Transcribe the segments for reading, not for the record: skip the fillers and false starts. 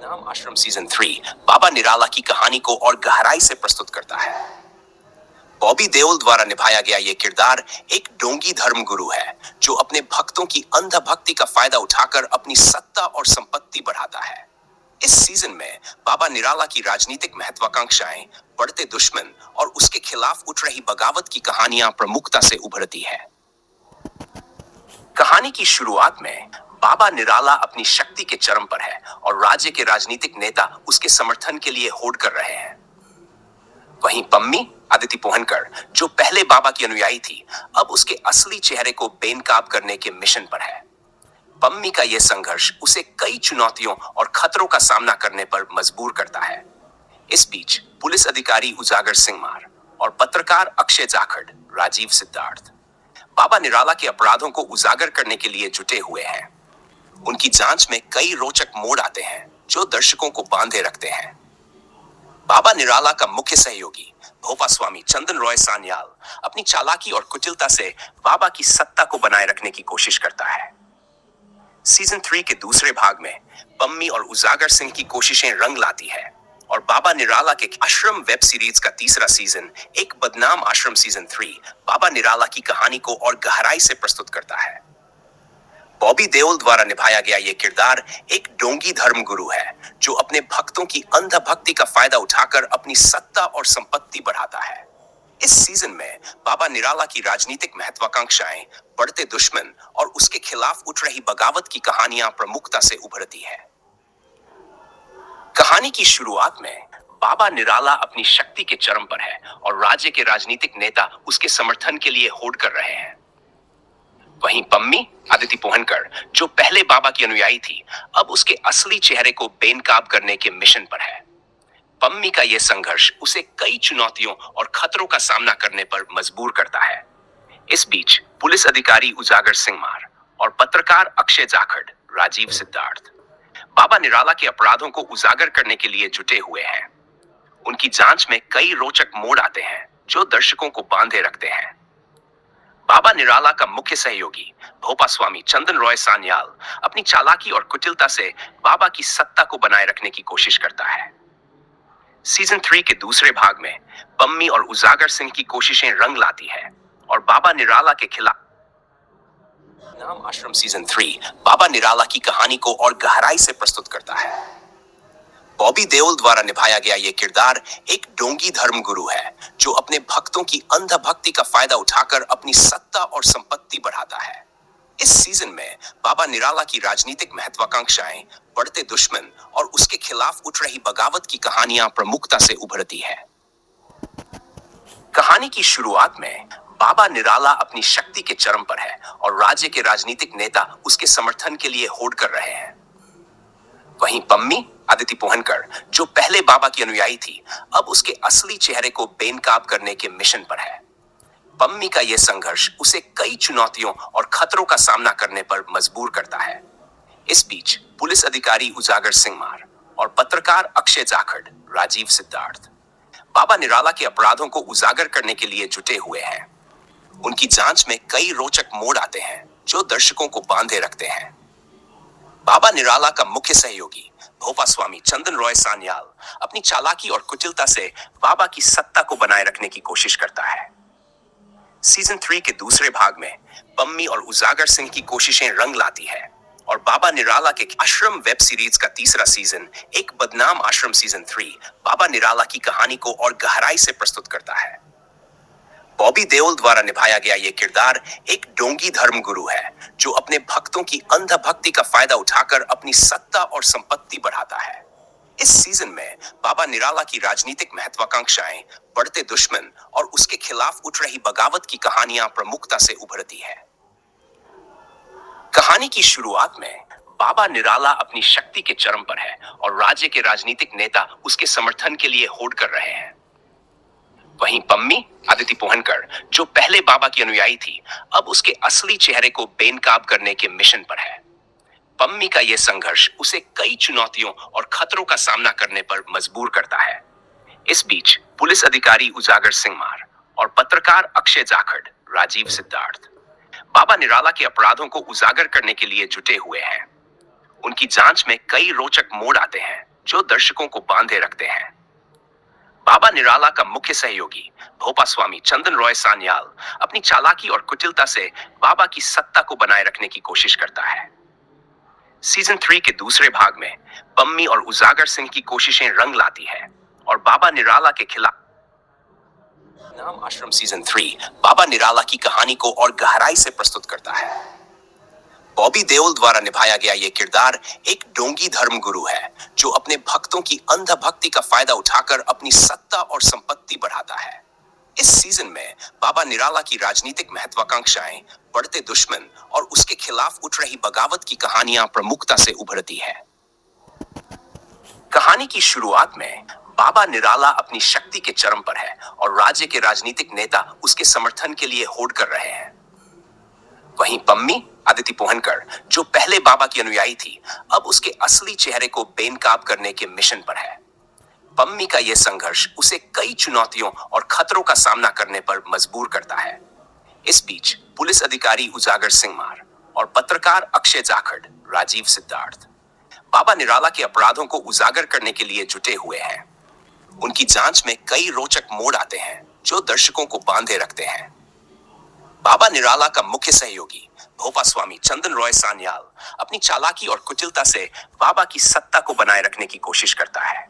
नाम आश्रम सीजन 3 बाबा निराला की कहानी को और गहराई से प्रस्तुत करता है। बॉबी देओल द्वारा निभाया गया ये किरदार एक डोंगी धर्म गुरु है जो अपने भक्तों की अंधभक्ति का फायदा उठाकर अपनी सत्ता और संपत्ति बढ़ाता है। इस सीजन में बाबा निराला की राजनीतिक महत्वाकांक्षाएं, बढ़ते दुश्मन और उसके खिलाफ उठ रही बगावत की कहानियां प्रमुखता से उभरती है। कहानी की शुरुआत में बाबा निराला अपनी शक्ति के चरम पर है और राज्य के राजनीतिक नेता उसके समर्थन के लिए होड़ कर रहे हैं। वहीं पम्मी अदिति पोहनकर, जो पहले बाबा की अनुयायी थी, अब उसके असली चेहरे को बेनकाब करने के मिशन पर है। पम्मी का यह संघर्ष उसे कई चुनौतियों और खतरों का सामना करने पर मजबूर करता है। इस बीच पुलिस अधिकारी उजागर सिंह और पत्रकार अक्षय जाखड़, राजीव सिद्धार्थ, बाबा निराला के अपराधों को उजागर करने के लिए जुटे हुए हैं। उनकी जांच में कई रोचक मोड़ आते हैं जो दर्शकों को बांधे रखते हैं। बाबा निराला का मुख्य सहयोगी भोपा स्वामी चंदन रॉय सान्याल अपनी चालाकी और कुटिलता से बाबा की सत्ता को बनाए रखने की कोशिश करता है। सीजन 3 के दूसरे भाग में पम्मी और उजागर सिंह की कोशिशें रंग लाती है और बाबा निराला के आश्रम वेब सीरीज का तीसरा सीजन, एक बदनाम आश्रम सीजन 3, बाबा निराला की कहानी को और गहराई से प्रस्तुत करता है। बॉबी देओल द्वारा निभाया गया यह किरदार एक डोंगी धर्म गुरु है जो अपने भक्तों की अंधभक्ति का फायदा उठाकर अपनी सत्ता और संपत्ति बढ़ाता है। इस सीजन में बाबा निराला की राजनीतिक महत्वाकांक्षाएं, बढ़ते दुश्मन और उसके खिलाफ उठ रही बगावत की कहानियां प्रमुखता से उभरती है। कहानी की शुरुआत में बाबा निराला अपनी शक्ति के चरम पर है और राज्य के राजनीतिक नेता उसके समर्थन के लिए होड़ कर रहे हैं। वहीं पम्मी अदिति पोहनकर, जो पहले बाबा की अनुयायी थी, अब उसके असली चेहरे को बेनकाब करने के मिशन पर है। पम्मी का यह संघर्ष उसे कई चुनौतियों और खतरों का सामना करने पर मजबूर करता है। इस बीच पुलिस अधिकारी उजागर सिंह और पत्रकार अक्षय जाखड़, राजीव सिद्धार्थ, बाबा निराला के अपराधों को उजागर करने के लिए जुटे हुए हैं। उनकी जांच में कई रोचक मोड़ आते हैं जो दर्शकों को बांधे रखते हैं। बाबा निराला का मुख्य सहयोगी भोपा स्वामी चंदन रॉय सान्याल अपनी चालाकी और कुटिलता से बाबा की सत्ता को बनाए रखने की कोशिश करता है। सीजन 3 के दूसरे भाग में पम्मी और उजागर सिंह की कोशिशें रंग लाती है और बाबा निराला के खिलाफ नाम आश्रम सीजन 3 बाबा निराला की कहानी को और गहराई से प्रस्तुत करता है। बॉबी देओल द्वारा निभाया गया यह किरदार एक डोंगी धर्म गुरु है जो अपने भक्तों की अंधभक्ति का फायदा उठाकर अपनी सत्ता और संपत्ति बढ़ाता है। इस सीजन में बाबा निराला की राजनीतिक महत्वाकांक्षाएं, बढ़ते दुश्मन और उसके खिलाफ उठ रही बगावत की कहानियां प्रमुखता से उभरती है। कहानी की शुरुआत में बाबा निराला अपनी शक्ति के चरम पर है और राज्य के राजनीतिक नेता उसके समर्थन के लिए होड़ कर रहे हैं। वहीं पम्मी अदिति पोहनकर, जो पहले बाबा की अनुयायी थी, अब उसके असली चेहरे को बेनकाब करने के मिशन पर है। पम्मी का यह संघर्ष उसे कई चुनौतियों और खतरों का सामना करने पर मजबूर करता है। इस बीच पुलिस अधिकारी उजागर सिंह और पत्रकार अक्षय जाखड़, राजीव सिद्धार्थ, बाबा निराला के अपराधों को उजागर करने के लिए जुटे हुए हैं। उनकी जांच में कई रोचक मोड़ आते हैं जो दर्शकों को बांधे रखते हैं। बाबा निराला का मुख्य सहयोगी भोपा स्वामी चंदन रॉय सान्याल अपनी चालाकी और कुटिलता से बाबा की सत्ता को बनाए रखने की कोशिश करता है। सीजन 3 के दूसरे भाग में पम्मी और उजागर सिंह की कोशिशें रंग लाती है और बाबा निराला के आश्रम वेब सीरीज का तीसरा सीजन, एक बदनाम आश्रम सीजन 3, बाबा निराला की कहानी को और गहराई से प्रस्तुत करता है। बॉबी देओल द्वारा निभाया गया यह किरदार एक डोंगी धर्म गुरु है जो अपने भक्तों की अंधभक्ति का फायदा उठाकर अपनी सत्ता और संपत्ति बढ़ाता है। इस सीजन में बाबा निराला की राजनीतिक महत्वाकांक्षाएं, बढ़ते दुश्मन और उसके खिलाफ उठ रही बगावत की कहानियां प्रमुखता से उभरती है। कहानी की शुरुआत में बाबा निराला अपनी शक्ति के चरम पर है और राज्य के राजनीतिक नेता उसके समर्थन के लिए होड़ कर रहे हैं। वहीं पम्मी अदिति पोहनकर, जो पहले बाबा की अनुयायी थी, अब उसके असली चेहरे को बेनकाब करने के मिशन पर है। पम्मी का यह संघर्ष उसे कई चुनौतियों और खतरों का सामना करने पर मजबूर करता है। इस बीच पुलिस अधिकारी उजागर सिंह और पत्रकार अक्षय जाखड़, राजीव सिद्धार्थ, बाबा निराला के अपराधों को उजागर करने के लिए जुटे हुए हैं। उनकी जांच में कई रोचक मोड़ आते हैं जो दर्शकों को बांधे रखते हैं। बाबा निराला का मुख्य सहयोगी भोपा स्वामी चंदन रॉय सान्याल अपनी चालाकी और कुटिलता से बाबा की सत्ता को बनाए रखने की कोशिश करता है। सीजन 3 के दूसरे भाग में पम्मी और उजागर सिंह की कोशिशें रंग लाती है और बाबा निराला के खिलाफ नाम आश्रम सीजन 3 बाबा निराला की कहानी को और गहराई से प्रस्तुत करता है। बॉबी देओल द्वारा निभाया गया यह किरदार एक डोंगी धर्मगुरु है जो अपने भक्तों की अंधभक्ति का फायदा उठाकर अपनी सत्ता और संपत्ति बढ़ाता है। इस सीजन में बाबा निराला की राजनीतिक महत्वाकांक्षाएं, बढ़ते दुश्मन और उसके खिलाफ उठ रही बगावत की कहानियां प्रमुखता से उभरती है। कहानी की शुरुआत में बाबा निराला अपनी शक्ति के चरम पर है और राज्य के राजनीतिक नेता उसके समर्थन के लिए होड़ कर रहे हैं। वहीं पम्मी अदिति पोहनकर, जो पहले बाबा की अनुयायी थी, अब उसके असली चेहरे को बेनकाब करने के मिशन पर है। पम्मी का यह संघर्ष उसे कई चुनौतियों और खतरों का सामना करने पर मजबूर करता है। इस बीच पुलिस अधिकारी उजागर सिंह और पत्रकार अक्षय जाखड़ राजीव सिद्धार्थ बाबा निराला के अपराधों को उजागर करने के लिए जुटे हुए हैं। उनकी जांच में कई रोचक मोड़ आते हैं जो दर्शकों को बांधे रखते हैं। बाबा निराला का मुख्य सहयोगी भोपा स्वामी चंदन रॉय सान्याल अपनी चालाकी और कुटिलता से बाबा की सत्ता को बनाए रखने की कोशिश करता है।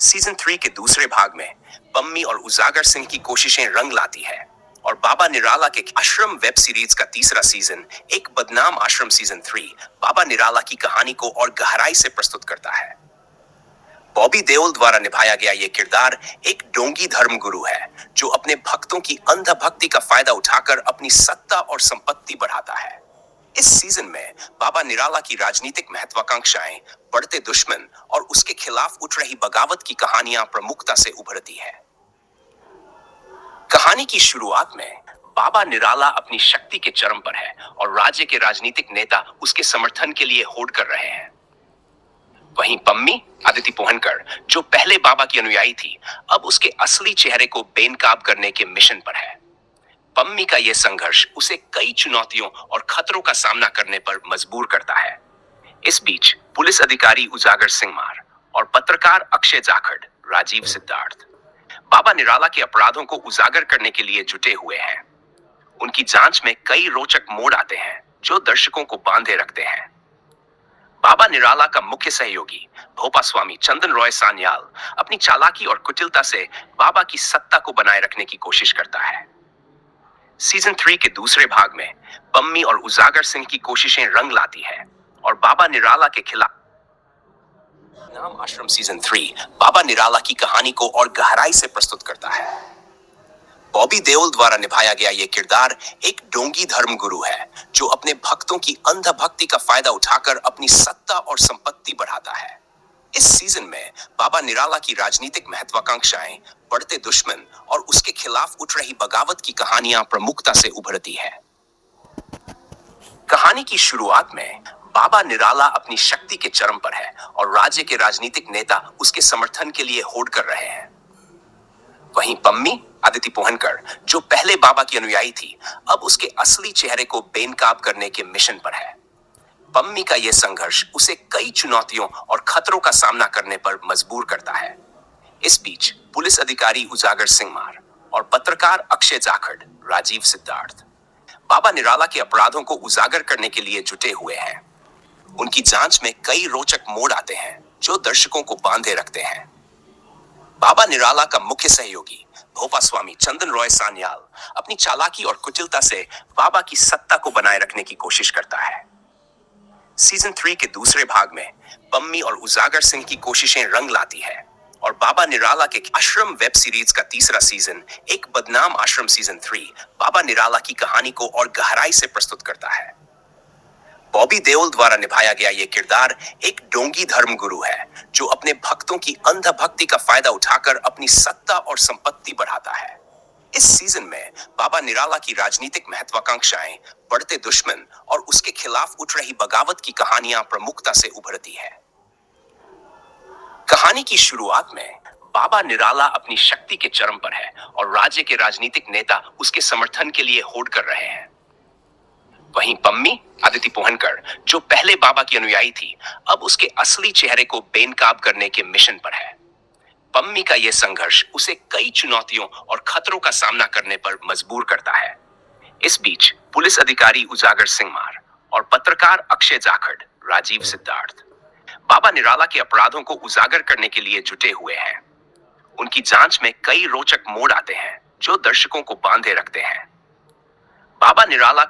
सीजन 3 के दूसरे भाग में पम्मी और उजागर सिंह की कोशिशें रंग लाती है और बाबा निराला के आश्रम वेब सीरीज का तीसरा सीजन एक बदनाम आश्रम सीजन 3 बाबा निराला की कहानी को और गहराई से प्रस्तुत करता है। बॉबी देओल द्वारा निभाया गया यह किरदार एक डोंगी धर्मगुरु है जो अपने भक्तों की अंधभक्ति का फायदा उठाकर अपनी सत्ता और संपत्ति बढ़ाता है। इस सीजन में बाबा निराला की राजनीतिक महत्वाकांक्षाएं, बढ़ते दुश्मन और उसके खिलाफ उठ रही बगावत की कहानियां प्रमुखता से उभरती है। कहानी की शुरुआत में बाबा निराला अपनी शक्ति के चरम पर है और राज्य के राजनीतिक नेता उसके समर्थन के लिए होड़ कर रहे हैं। वहीं पम्मी अदिति पोहनकर, जो पहले बाबा की अनुयायी थी, अब उसके असली चेहरे को बेनकाब करने के मिशन पर है। पम्मी का यह संघर्ष उसे कई चुनौतियों और खतरों का सामना करने पर मजबूर करता है। इस बीच पुलिस अधिकारी उजागर सिंह और पत्रकार अक्षय जाखड़ राजीव सिद्धार्थ बाबा निराला के अपराधों को उजागर करने के लिए जुटे हुए हैं। उनकी जांच में कई रोचक मोड़ आते हैं जो दर्शकों को बांधे रखते हैं। बाबा निराला का मुख्य सहयोगी भोपा स्वामी चंदन रॉय सान्याल अपनी चालाकी और कुटिलता से बाबा की सत्ता को बनाए रखने की कोशिश करता है। सीजन 3 के दूसरे भाग में पम्मी और उजागर सिंह की कोशिशें रंग लाती है और बाबा निराला के खिलाफ नाम आश्रम सीजन 3 बाबा निराला की कहानी को और गहराई से प्रस्तुत करता है। बॉबी देओल द्वारा निभाया गया यह किरदार एक डोंगी धर्मगुरु है जो अपने भक्तों की अंधभक्ति का फायदा उठाकर अपनी सत्ता और संपत्ति बढ़ाता है। इस सीजन में बाबा निराला की राजनीतिक महत्वाकांक्षाएं, बढ़ते दुश्मन और उसके खिलाफ उठ रही बगावत की कहानियां प्रमुखता से उभरती है। कहानी की शुरुआत में बाबा निराला अपनी शक्ति के चरम पर है और राज्य के राजनीतिक नेता उसके समर्थन के लिए होड़ कर रहे हैं। वहीं पम्मी अदिति पोहनकर, जो पहले बाबा की अनुयायी थी, अब उसके असली चेहरे को बेनकाब करने के मिशन पर है। पम्मी का यह संघर्ष उसे कई चुनौतियों और खतरों का सामना करने पर मजबूर करता है। इस बीच पुलिस अधिकारी उजागर सिंह और पत्रकार अक्षय जाखड़ राजीव सिद्धार्थ बाबा निराला के अपराधों को उजागर करने के लिए जुटे हुए हैं। उनकी जांच में कई रोचक मोड़ आते हैं जो दर्शकों को बांधे रखते हैं। बाबा निराला का मुख्य सहयोगी भोपा स्वामी चंदन रॉय सान्याल अपनी चालाकी और कुटिलता से बाबा की सत्ता को बनाए रखने की कोशिश करता है। सीजन 3 के दूसरे भाग में पम्मी और उजागर सिंह की कोशिशें रंग लाती है और बाबा निराला के आश्रम वेब सीरीज का तीसरा सीजन एक बदनाम आश्रम सीजन 3 बाबा निराला की कहानी को और गहराई से प्रस्तुत करता है। बॉबी देओल द्वारा निभाया गया यह किरदार एक डोंगी धर्मगुरु है जो अपने भक्तों की अंधभक्ति का फायदा उठाकर अपनी सत्ता और संपत्ति बढ़ाता है। इस सीजन में बाबा निराला की राजनीतिक महत्वाकांक्षाएं, बढ़ते दुश्मन और उसके खिलाफ उठ रही बगावत की कहानियां प्रमुखता से उभरती है। कहानी की शुरुआत में बाबा निराला अपनी शक्ति के चरम पर है और राज्य के राजनीतिक नेता उसके समर्थन के लिए होड़ कर रहे हैं। वहीं पम्मी अदिति पोहनकर, जो पहले बाबा की अनुयायी थी, अब उसके असली चेहरे को बेनकाब करने के मिशन पर है। पम्मी का यह संघर्ष उसे कई चुनौतियों और खतरों का सामना करने पर मजबूर करता है। इस बीच पुलिस अधिकारी उजागर सिंहमार और पत्रकार अक्षय जाखड़, राजीव सिद्धार्थ, बाबा निराला के अपराधों को उजागर करने के लिए जुटे हुए हैं। उनकी जांच में कई रोचक मोड़ आते हैं जो दर्शकों को बांधे रखते हैं। बाबा निराला